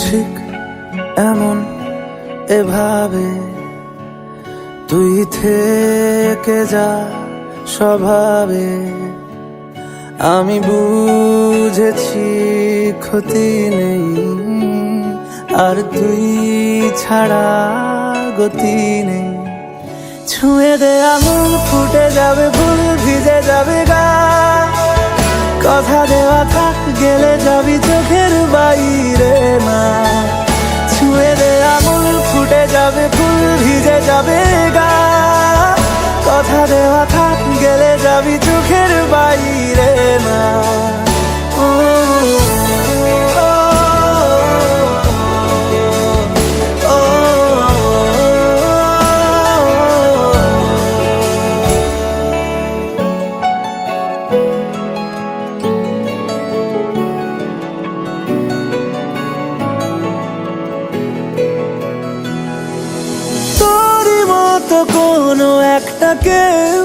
ঠিক এমন এভাবে তুই থেকে যা স্বভাবে। আমি বুঝেছি ক্ষতি নেই, আর তুই ছাড়া গতি নেই। ছুঁয়ে দে আঙুল, ফুটে যাবে ফুল, ভিজে যাবে গা। কথা দেওয়া থাক, গেলে যাবি চোখের বাইরে না। ছুঁয়ে দে আঙুল, ফুটে যাবে ফুল, ভিজে যাবে গা। কথা দেওয়া থাক, গেলে যাবি চোখের বাইরে না। তো কোনো একটা কেউ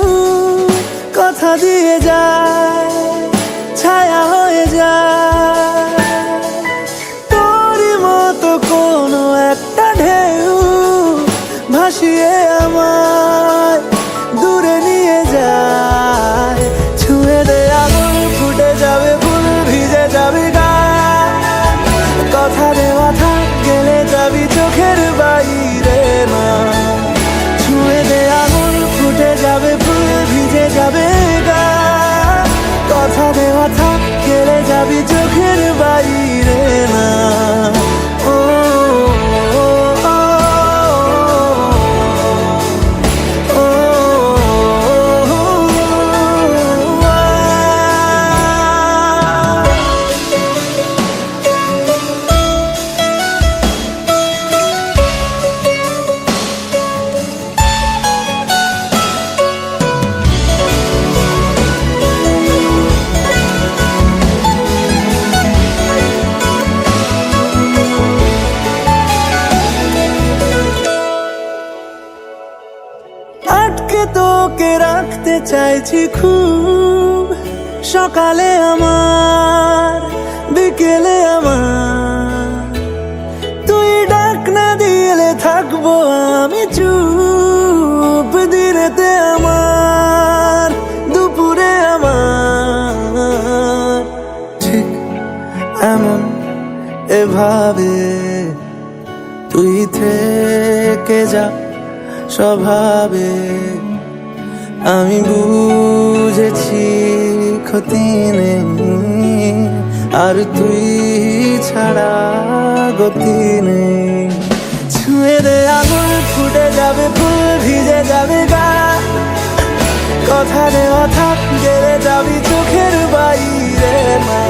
কথা দিয়ে যায়, ছায়া হয়ে যায়। তোরই মতো কোনো একটা ঢেউ ভাসিয়ে আমায় দূরে নিয়ে যায়। ছুঁয়ে দে আঙুল, ফুটে যাবে ফুল, ভিজে যাবে গা। কথা দেওয়া থাক, গেলে যাবি চোখের বাইরে না। যাবে ফুল, ভিজে যাবে গা। কথা দেওয়া থাক, গেলে যাবি চোখের বাইরে না। আটকে তোকে রাখতে চাইছি খুব, সকালে আমার, বিকেলে আমার। তুই ডাক না দিলে থাকবো আমি চুপ, দিনেতে আমার, দুপুরে আমার। ঠিক এমন এভাবে তুই থেকে যা স্বভাবে। আমি বুঝেছি ক্ষতি নেই, আর তুই ছাড়া গতি নেই। ছুঁয়ে দে আঙুল, ফুটে যাবে ফুল, ভিজে যাবে গা। কথা দেওয়া থাক, গেলে যাবি চোখের বাইরে না।